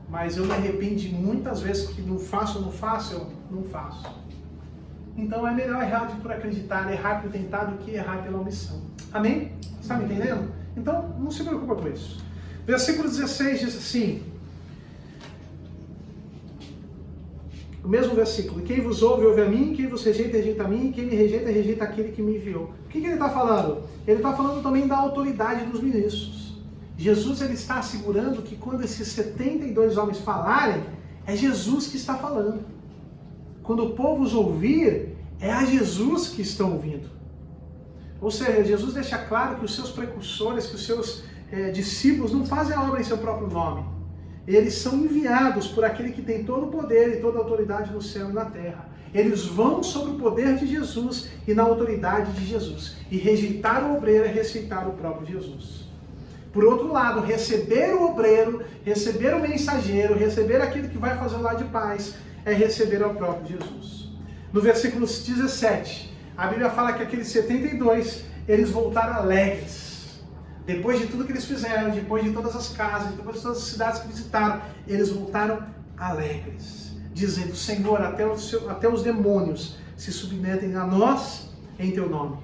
Mas eu me arrependi muitas vezes que não faço ou não faço, eu não faço. Então é melhor errar por acreditar, errar por tentar, do que errar pela omissão. Amém? Está me entendendo? Então não se preocupa com isso. Versículo 16 diz assim, o mesmo versículo: quem vos ouve, ouve a mim, quem vos rejeita, rejeita a mim, quem me rejeita, rejeita aquele que me enviou. O que ele está falando? Ele está falando também da autoridade dos ministros. Jesus ele está assegurando que quando esses 72 homens falarem, é Jesus que está falando. Quando o povo os ouvir, é a Jesus que estão ouvindo. Ou seja, Jesus deixa claro que os seus precursores, que os seus discípulos não fazem a obra em seu próprio nome. Eles são enviados por aquele que tem todo o poder e toda a autoridade no céu e na terra. Eles vão sob o poder de Jesus e na autoridade de Jesus. E rejeitar o obreiro é rejeitar o próprio Jesus. Por outro lado, receber o obreiro, receber o mensageiro, receber aquele que vai fazer o lar de paz, é receber ao próprio Jesus. No versículo 17, a Bíblia fala que aqueles 72, eles voltaram alegres. Depois de tudo que eles fizeram, depois de todas as casas, depois de todas as cidades que visitaram, eles voltaram alegres, dizendo: Senhor, até os demônios se submetem a nós em teu nome.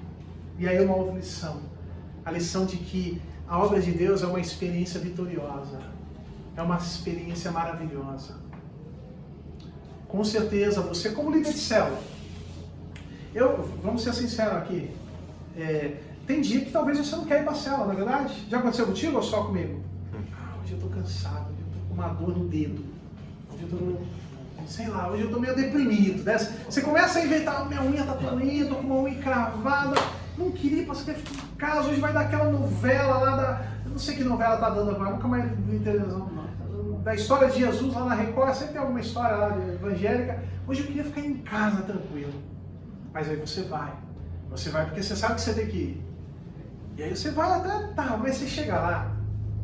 E aí uma outra lição, a lição de que a obra de Deus é uma experiência vitoriosa, é uma experiência maravilhosa. Com certeza, você como líder de célula, vamos ser sinceros aqui, tem dia que talvez você não quer ir para a célula, não é verdade? Já aconteceu contigo ou só comigo? Hoje eu estou cansado, hoje eu estou com uma dor no dedo, hoje eu estou meio deprimido, né? Você começa a inventar, minha unha está doendo, estou com uma unha cravada, não queria, você quer ficar em casa, hoje vai dar aquela novela lá eu não sei que novela está dando agora, nunca mais vi televisão, da história de Jesus lá na Record, sempre tem alguma história lá evangélica. Hoje eu queria ficar em casa tranquilo. Mas aí você vai porque você sabe que você tem que ir. E aí você vai até, mas você chega lá,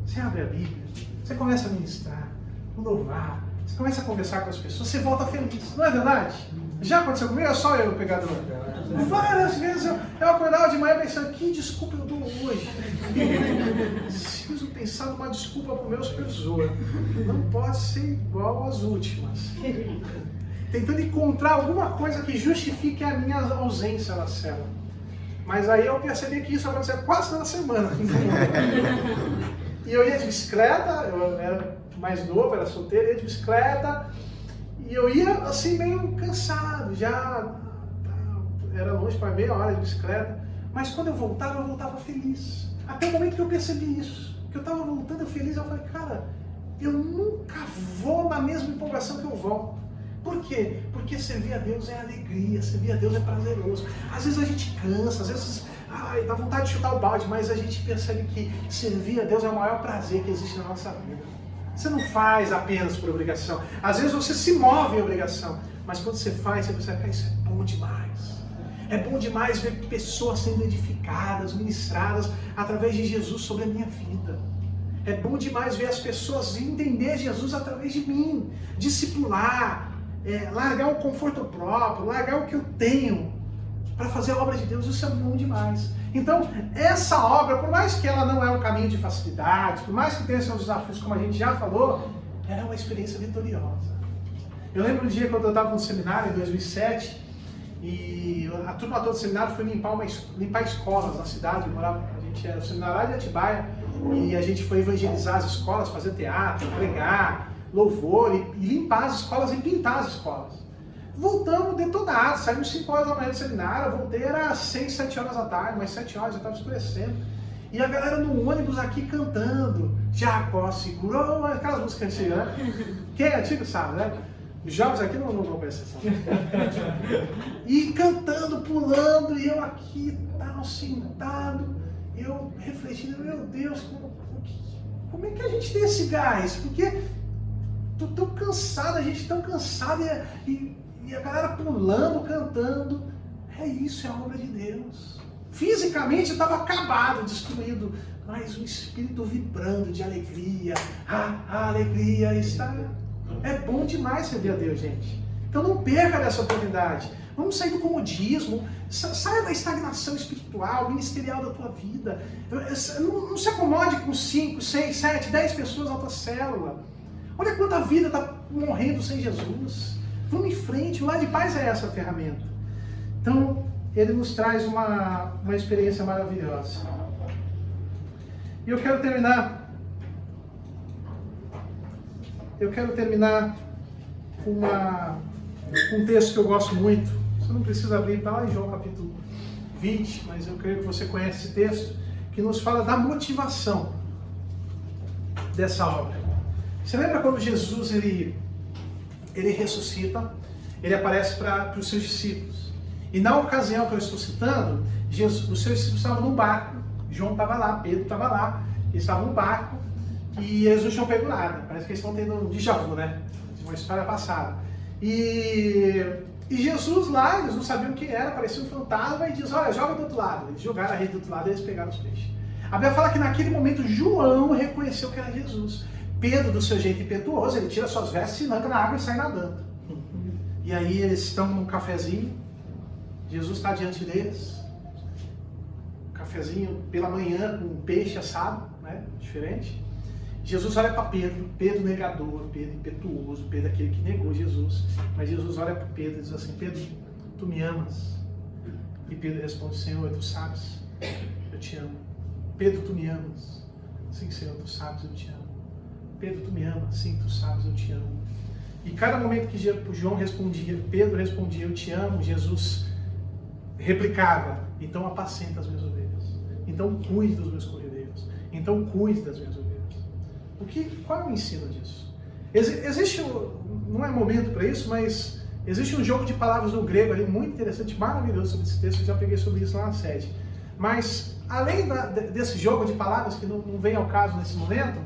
você abre a Bíblia, você começa a ministrar, louvar, você começa a conversar com as pessoas, você volta feliz, não é verdade? Já aconteceu comigo? É só eu pegador. Várias vezes eu acordava de manhã pensando: que desculpa eu dou hoje? Preciso pensar numa desculpa para o meu supervisor. Não pode ser igual às últimas. Tentando encontrar alguma coisa que justifique a minha ausência na célula. Mas aí eu percebi que isso acontecia quase toda semana. E eu ia de bicicleta, eu era mais novo, era solteiro, ia de bicicleta. E eu ia assim meio cansado, já era longe para meia hora de bicicleta. Mas quando eu voltava feliz. Até o momento que eu percebi isso. Que eu estava voltando feliz, eu falei: cara, eu nunca vou na mesma empolgação que eu volto. Por quê? Porque servir a Deus é alegria, servir a Deus é prazeroso. Às vezes a gente cansa, às vezes dá vontade de chutar o balde, mas a gente percebe que servir a Deus é o maior prazer que existe na nossa vida. Você não faz apenas por obrigação. Às vezes você se move em obrigação, mas quando você faz, você percebe que isso é bom demais. É bom demais ver pessoas sendo edificadas, ministradas através de Jesus sobre a minha vida. É bom demais ver as pessoas entender Jesus através de mim, discipular, largar o conforto próprio, largar o que eu tenho para fazer a obra de Deus. Isso é bom demais. Então, essa obra, por mais que ela não é um caminho de facilidade, por mais que tenha seus desafios, como a gente já falou, ela é uma experiência vitoriosa. Eu lembro um dia quando eu estava no seminário, em 2007, e a turma toda do seminário foi limpar escolas na cidade. A gente era o seminário lá de Atibaia, e a gente foi evangelizar as escolas, fazer teatro, pregar, louvor, e limpar as escolas e pintar as escolas. Voltamos detonados, saímos 5 horas da manhã do seminário, eu voltei, era 6, 7 horas da tarde, mas 7 horas já estava escurecendo. E a galera no ônibus aqui cantando, Jacó segurou, aquelas músicas antigas, né? Quem é antigo sabe, né? Os jovens aqui não vão prestar atenção. E cantando, pulando, e eu aqui, tal, sentado, eu refletindo, meu Deus, como é que a gente tem esse gás? Porque tô tão cansado, a gente tão cansado, e a galera pulando, cantando. É isso, é a obra de Deus. Fisicamente eu estava acabado, destruído, mas o espírito vibrando de alegria. A alegria está... É bom demais servir a Deus, gente. Então não perca dessa oportunidade. Vamos sair do comodismo, saia da estagnação espiritual, ministerial da tua vida. Não se acomode com 5, 6, 7, 10 pessoas na tua célula. Olha quanta vida está morrendo sem Jesus. Vamos em frente, o Lar de Paz é essa ferramenta. Então, ele nos traz uma experiência maravilhosa. E eu quero terminar com um texto que eu gosto muito. Você não precisa abrir, está lá em João capítulo 20, mas eu creio que você conhece esse texto, que nos fala da motivação dessa obra. Você lembra quando Jesus ele ressuscita, ele aparece para os seus discípulos. E na ocasião que eu estou citando, os seus discípulos estavam num barco, João estava lá, Pedro estava lá, eles estavam num barco, e eles não tinham pego nada. Parece que eles estão tendo um déjà vu, né? De uma história passada. E Jesus lá, eles não sabiam quem era, parecia um fantasma, e diz, olha, joga do outro lado. Eles jogaram a rede do outro lado e eles pegaram os peixes. A Bíblia fala que naquele momento João reconheceu que era Jesus. Pedro, do seu jeito impetuoso, ele tira suas vestes, se lança na água e sai nadando. E aí eles estão num cafezinho, Jesus está diante deles, um cafezinho pela manhã com um peixe assado, né? Diferente. Jesus olha para Pedro, Pedro negador, Pedro impetuoso, Pedro aquele que negou Jesus. Mas Jesus olha para Pedro e diz assim, Pedro, tu me amas? E Pedro responde, Senhor, tu sabes, eu te amo. Pedro, tu me amas? Sim, Senhor, tu sabes, eu te amo. Pedro, tu me amas? Sim, tu sabes, eu te amo. E cada momento que João respondia, Pedro respondia, eu te amo, Jesus replicava, então apacenta as minhas ovelhas. Então cuide dos meus cordeiros. Então cuide das minhas ovelhas. Qual é o ensino disso? Existe, não é momento para isso, mas existe um jogo de palavras no grego ali muito interessante, maravilhoso sobre esse texto, eu já peguei sobre isso lá na sede. Mas, além desse jogo de palavras que não vem ao caso nesse momento,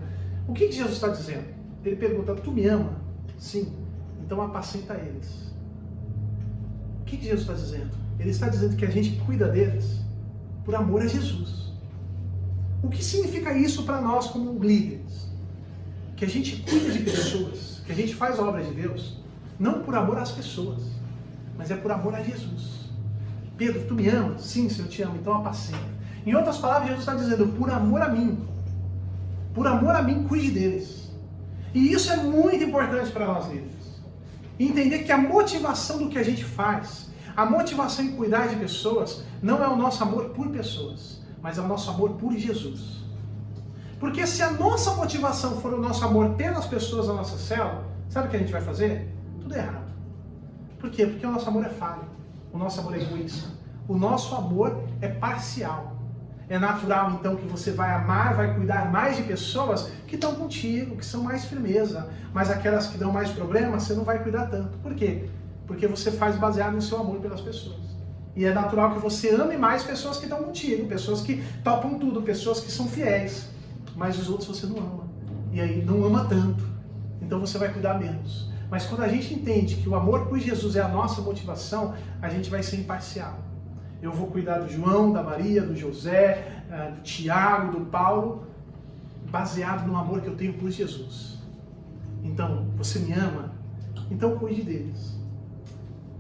o que Jesus está dizendo? Ele pergunta, tu me ama? Sim, então apacenta eles. O que Jesus está dizendo? Ele está dizendo que a gente cuida deles por amor a Jesus. O que significa isso para nós como líderes? Que a gente cuida de pessoas, que a gente faz a obra de Deus, não por amor às pessoas, mas é por amor a Jesus. Pedro, tu me amas? Sim, Senhor, eu te amo, então apacenta. Em outras palavras, Jesus está dizendo, por amor a mim, cuide deles. E isso é muito importante para nós líderes. Entender que a motivação do que a gente faz, a motivação em cuidar de pessoas, não é o nosso amor por pessoas, mas é o nosso amor por Jesus. Porque se a nossa motivação for o nosso amor pelas pessoas da nossa célula, sabe o que a gente vai fazer? Tudo errado. Por quê? Porque o nosso amor é falho, o nosso amor é egoísta, o nosso amor é parcial. É natural, então, que você vai amar, vai cuidar mais de pessoas que estão contigo, que são mais firmeza, mas aquelas que dão mais problemas, você não vai cuidar tanto. Por quê? Porque você faz baseado no seu amor pelas pessoas. E é natural que você ame mais pessoas que estão contigo, pessoas que topam tudo, pessoas que são fiéis. Mas os outros você não ama. E aí não ama tanto. Então você vai cuidar menos. Mas quando a gente entende que o amor por Jesus é a nossa motivação, a gente vai ser imparcial. Eu vou cuidar do João, da Maria, do José, do Tiago, do Paulo, baseado no amor que eu tenho por Jesus. Então, você me ama? Então cuide deles.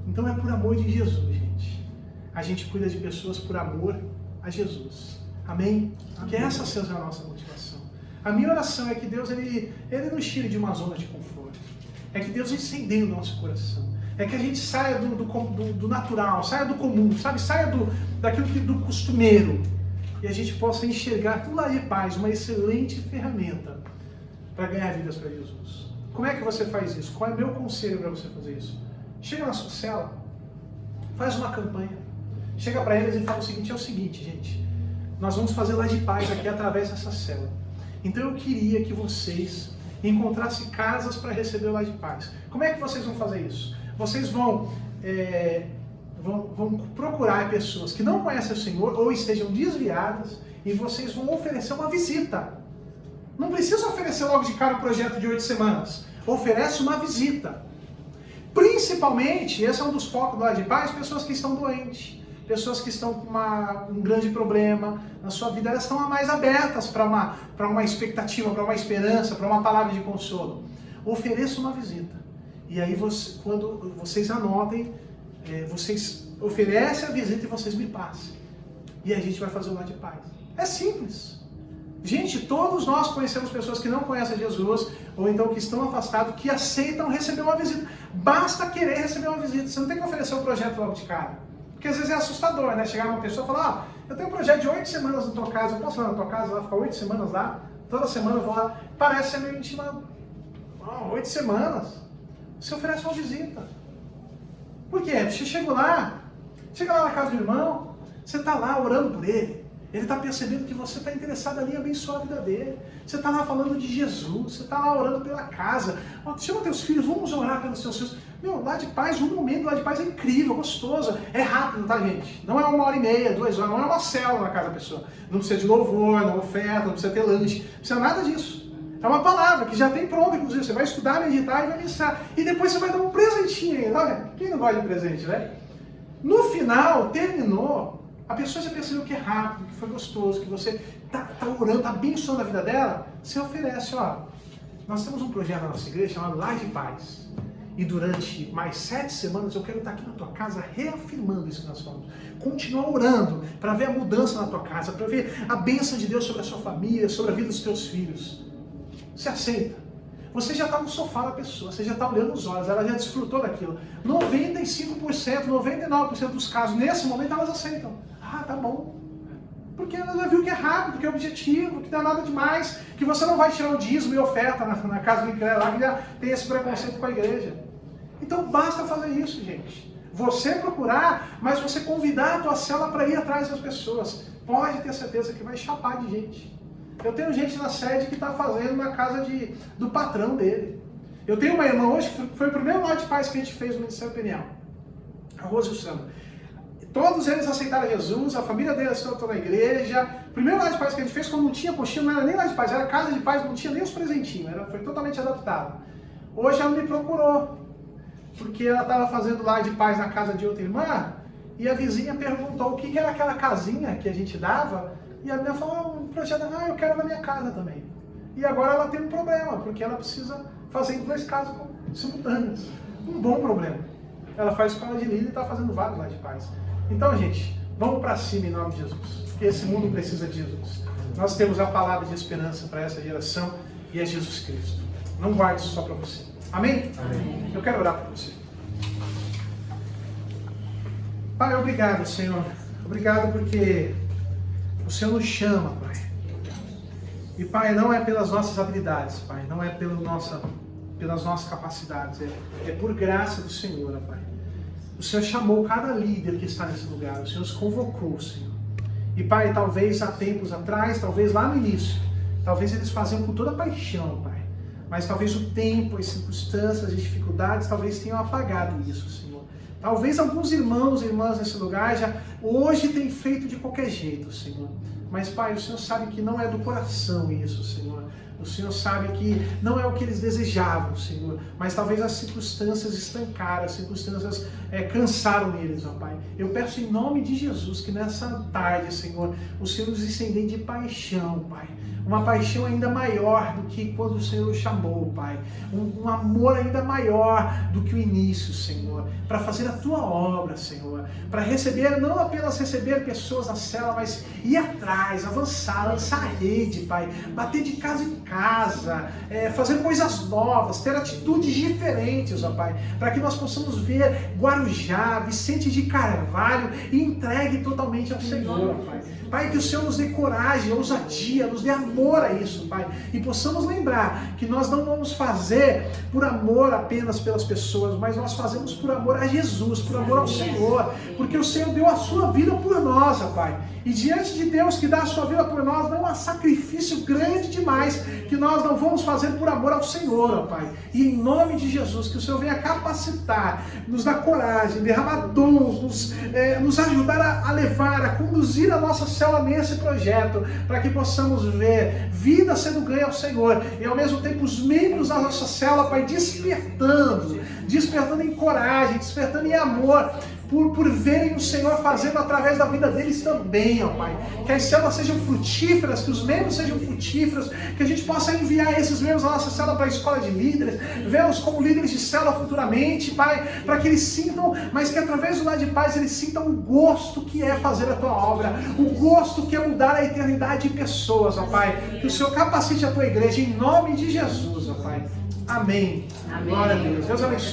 Então é por amor de Jesus, gente. A gente cuida de pessoas por amor a Jesus. Amém? Que essa seja a nossa motivação. A minha oração é que Deus ele nos tire de uma zona de conforto. É que Deus incendeie o nosso coração. É que a gente saia do natural, saia do comum, sabe? Saia do costumeiro. E a gente possa enxergar tudo Lar de Paz, uma excelente ferramenta para ganhar vidas para Jesus. Como é que você faz isso? Qual é o meu conselho para você fazer isso? Chega na sua cela, faz uma campanha. Chega para eles e fala o seguinte, gente. Nós vamos fazer Lar de Paz aqui através dessa célula. Então eu queria que vocês encontrasse casas para receber o Lar de Paz. Como é que vocês vão fazer isso? Vocês vão procurar pessoas que não conhecem o Senhor ou estejam desviadas e vocês vão oferecer uma visita. Não precisa oferecer logo de cara um projeto de 8 semanas. Oferece uma visita. Principalmente, esse é um dos focos do Lar de Paz, pessoas que estão doentes, pessoas que estão com um grande problema na sua vida, elas estão mais abertas para uma expectativa, para uma esperança, para uma palavra de consolo. Ofereça uma visita. E aí, quando vocês anotem, vocês oferecem a visita e vocês me passem. E a gente vai fazer o Lar de Paz. É simples. Gente, todos nós conhecemos pessoas que não conhecem Jesus, ou então que estão afastados, que aceitam receber uma visita. Basta querer receber uma visita, você não tem que oferecer um projeto logo de cara. Porque às vezes é assustador, né? Chegar uma pessoa e falar, eu tenho um projeto de 8 semanas na tua casa, eu posso ir lá na tua casa, lá ficar 8 semanas lá, toda semana eu vou lá. Parece ser meio intimado. 8 semanas, você oferece uma visita. Por quê? Você chega lá na casa do irmão, você está lá orando por ele. Ele está percebendo que você está interessado ali em abençoar a vida dele. Você está lá falando de Jesus, você está lá orando pela casa. Chama teus filhos, vamos orar pelos seus filhos. Meu, Lar de Paz, um momento do Lar de Paz é incrível, gostoso. É rápido, tá, gente? Não é 1h30, 2 horas, não é uma célula na casa da pessoa. Não precisa de louvor, não oferta, não precisa ter lanche, não precisa nada disso. É uma palavra que já tem pronta, inclusive. Você vai estudar, meditar e vai ministrar. E depois você vai dar um presentinho ainda. Olha, quem não gosta de presente, né? No final, terminou. A pessoa já percebeu que é rápido, que foi gostoso, que você está orando, está abençoando a vida dela. Você oferece, nós temos um projeto na nossa igreja chamado Lar de Paz. E durante mais 7 semanas eu quero estar aqui na tua casa reafirmando isso que nós falamos. Continua orando para ver a mudança na tua casa, para ver a bênção de Deus sobre a sua família, sobre a vida dos teus filhos. Você aceita? Você já está no sofá da pessoa, você já está olhando os olhos, ela já desfrutou daquilo. 95%, 99% dos casos, nesse momento, elas aceitam. Ah, tá bom. Porque ela já viu que é rápido, que é objetivo, que não é nada demais, que você não vai tirar o dízimo e oferta na casa do incrédulo lá, que já tem esse preconceito com a igreja. Então basta fazer isso, gente. Você procurar, mas você convidar a tua célula para ir atrás das pessoas. Pode ter certeza que vai chapar de gente. Eu tenho gente na sede que está fazendo na casa do patrão dele. Eu tenho uma irmã hoje, que foi o primeiro Lar de Paz que a gente fez no Ministério Peniel. A Rose e o Sandro. Todos eles aceitaram Jesus, a família deles estão na igreja. O primeiro Lar de Paz que a gente fez, quando não tinha postinho, não era nem Lar de Paz, era casa de paz, não tinha nem os presentinhos, foi totalmente adaptado. Hoje ela me procurou, porque ela estava fazendo Lar de Paz na casa de outra irmã, e a vizinha perguntou o que era aquela casinha que a gente dava, e a menina falou, um projeto, eu quero na minha casa também. E agora ela tem um problema, porque ela precisa fazer em 2 casas simultâneas. Um bom problema. Ela faz escola de líder e está fazendo vários Lar de Paz. Então, gente, vamos para cima em nome de Jesus, porque esse mundo precisa de Jesus. Nós temos a palavra de esperança para essa geração e é Jesus Cristo. Não guarde isso só para você. Amém? Amém? Eu quero orar por você. Pai, obrigado, Senhor. Obrigado porque o Senhor nos chama, Pai. E, Pai, não é pelas nossas habilidades, Pai, não é pelas nossas capacidades, é por graça do Senhor, Pai. O Senhor chamou cada líder que está nesse lugar, o Senhor os convocou, Senhor. E, Pai, talvez há tempos atrás, talvez lá no início, talvez eles faziam com toda paixão, Pai. Mas talvez o tempo, as circunstâncias, as dificuldades, talvez tenham apagado isso, Senhor. Talvez alguns irmãos e irmãs nesse lugar já hoje tenham feito de qualquer jeito, Senhor. Mas, Pai, o Senhor sabe que não é do coração isso, Senhor. O Senhor sabe que não é o que eles desejavam, Senhor, mas talvez as circunstâncias estancaram, as circunstâncias cansaram eles, ó Pai. Eu peço em nome de Jesus que nessa tarde, Senhor, o Senhor nos incendeie de paixão, Pai. Uma paixão ainda maior do que quando o Senhor o chamou, Pai. Um amor ainda maior do que o início, Senhor. Para fazer a Tua obra, Senhor. Para receber, não apenas receber pessoas na cela, mas ir atrás, avançar, lançar a rede, Pai. Bater de casa em casa, fazer coisas novas, ter atitudes diferentes, ó Pai. Para que nós possamos ver Guarujá, Vicente de Carvalho e entregue totalmente ao Senhor, ó Pai. Pai, que o Senhor nos dê coragem, ousadia, nos dê amor amor a isso, Pai, e possamos lembrar que nós não vamos fazer por amor apenas pelas pessoas, mas nós fazemos por amor a Jesus, por amor ao Senhor, porque o Senhor deu a sua vida por nós, ó Pai, e diante de Deus que dá a sua vida por nós, não há sacrifício grande demais que nós não vamos fazer por amor ao Senhor, ó Pai, e em nome de Jesus, que o Senhor venha capacitar, nos dar coragem, derramar dons, nos ajudar a levar, a conduzir a nossa célula nesse projeto, para que possamos ver vida sendo ganha ao Senhor, e ao mesmo tempo os membros da nossa célula, Pai, despertando em coragem, despertando em amor, por verem o Senhor fazendo através da vida deles também, ó Pai. Que as células sejam frutíferas, que os membros sejam frutíferos, que a gente possa enviar esses membros da nossa célula para a escola de líderes, vê-los como líderes de célula futuramente, Pai, para que eles sintam, mas que através do Lar de Paz eles sintam o gosto que é fazer a Tua obra, o gosto que é mudar a eternidade de pessoas, ó Pai. Que o Senhor capacite a Tua igreja em nome de Jesus, ó Pai. Amém. Amém. Glória a Deus. Deus abençoe.